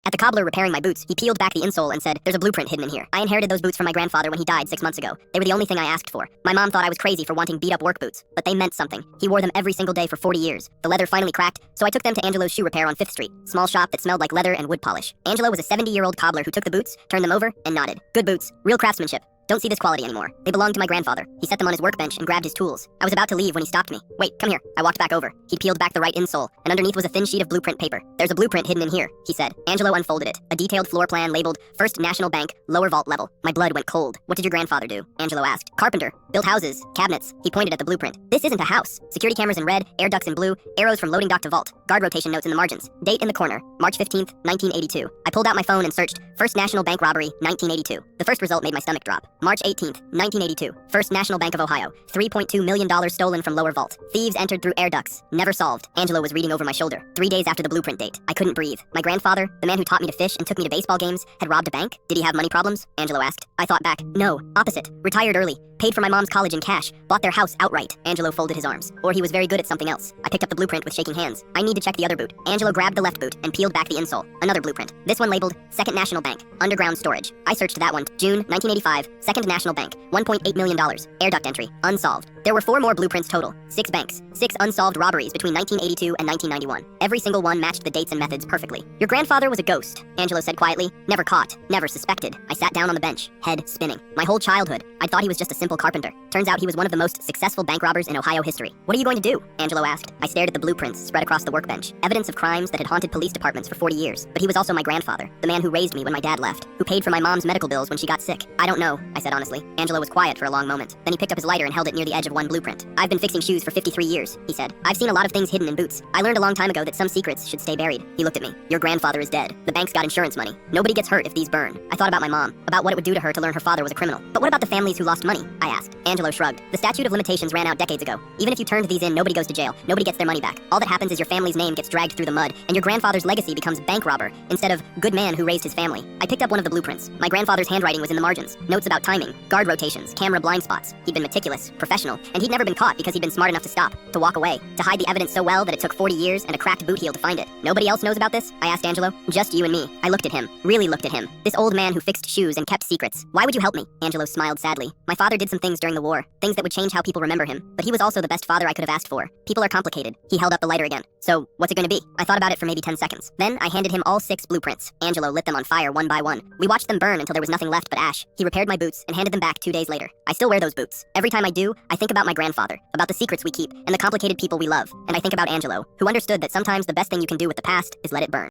At the cobbler repairing my boots, he peeled back the insole and said, "There's a blueprint hidden in here. I inherited those boots from my grandfather when he died 6 months ago. They were the only thing I asked for. My mom thought I was crazy for wanting beat-up work boots, but they meant something. He wore them every single day for 40 years. The leather finally cracked, so I took them to Angelo's shoe repair on 5th Street, small shop that smelled like leather and wood polish. Angelo was a 70-year-old cobbler who took the boots, turned them over, and nodded. Good boots, real craftsmanship. Don't see this quality anymore. They belonged to my grandfather. He set them on his workbench and grabbed his tools. I was about to leave when he stopped me. Wait, come here. I walked back over. He peeled back the right insole, and underneath was a thin sheet of blueprint paper. There's a blueprint hidden in here, he said. Angelo unfolded it. A detailed floor plan labeled First National Bank, lower vault level. My blood went cold. What did your grandfather do? Angelo asked. Carpenter. Built houses, cabinets. He pointed at the blueprint. This isn't a house. Security cameras in red, air ducts in blue, arrows from loading dock to vault. Guard rotation notes in the margins. Date in the corner, March 15th, 1982. I pulled out my phone and searched First National Bank robbery, 1982. The first result made my stomach drop. March 18th, 1982. First National Bank of Ohio. $3.2 million stolen from lower vault. Thieves entered through air ducts. Never solved. Angelo was reading over my shoulder. 3 days after the blueprint date. I couldn't breathe. My grandfather, the man who taught me to fish and took me to baseball games, had robbed a bank? Did he have money problems? Angelo asked. I thought back. No. Opposite. Retired early. Paid for my mom's college in cash. Bought their house outright. Angelo folded his arms. Or he was very good at something else. I picked up the blueprint with shaking hands. I need to check the other boot. Angelo grabbed the left boot and peeled back the insole. Another blueprint. This one labeled Second National Bank. Underground storage. I searched that one. June 1985. Second National Bank. $1.8 million. Air duct entry. Unsolved. There were 4 more blueprints total. 6 banks. 6 unsolved robberies between 1982 and 1991. Every single one matched the dates and methods perfectly. Your grandfather was a ghost, Angelo said quietly. Never caught. Never suspected. I sat down on the bench, head spinning. My whole childhood, I thought he was just a simple carpenter. Turns out he was one of the most successful bank robbers in Ohio history. What are you going to do? Angelo asked. I stared at the blueprints spread across the workbench. Evidence of crimes that had haunted police departments for 40 years. But he was also my grandfather, the man who raised me when my dad left, who paid for my mom's medical bills when she got sick. I don't know, I said honestly. Angelo was quiet for a long moment. Then he picked up his lighter and held it near the edge of one blueprint. I've been fixing shoes for 53 years, he said. I've seen a lot of things hidden in boots. I learned a long time ago that some secrets should stay buried. He looked at me. Your grandfather is dead. The bank's got insurance money. Nobody gets hurt if these burn. I thought about my mom, about what it would do to her to learn her father was a criminal. But what about the families who lost money? I asked. Angelo shrugged. The statute of limitations ran out decades ago. Even if you turned these in, nobody goes to jail. Nobody gets their money back. All that happens is your family's name gets dragged through the mud, and your grandfather's legacy becomes bank robber instead of good man who raised his family. I picked up one of the blueprints. My grandfather's handwriting was in the margins. Notes about timing, guard rotations, camera blind spots. He'd been meticulous, professional, and he'd never been caught because he'd been smart enough to stop, to walk away, to hide the evidence so well that it took 40 years and a cracked boot heel to find it. Nobody else knows about this? I asked Angelo. Just you and me. I looked at him. Really looked at him. This old man who fixed shoes and kept secrets. Why would you help me? Angelo smiled sadly. My father did some things during the war. Things that would change how people remember him. But he was also the best father I could have asked for. People are complicated. He held up the lighter again. So, what's it gonna be? I thought about it for maybe 10 seconds. Then, I handed him all 6 blueprints. Angelo lit them on fire one by one. We watched them burn until there was nothing left but ash. He repaired my boots and handed them back 2 days later. I still wear those boots. Every time I do, I think about my grandfather, about the secrets we keep, and the complicated people we love. And I think about Angelo, who understood that sometimes the best thing you can do with the past is let it burn.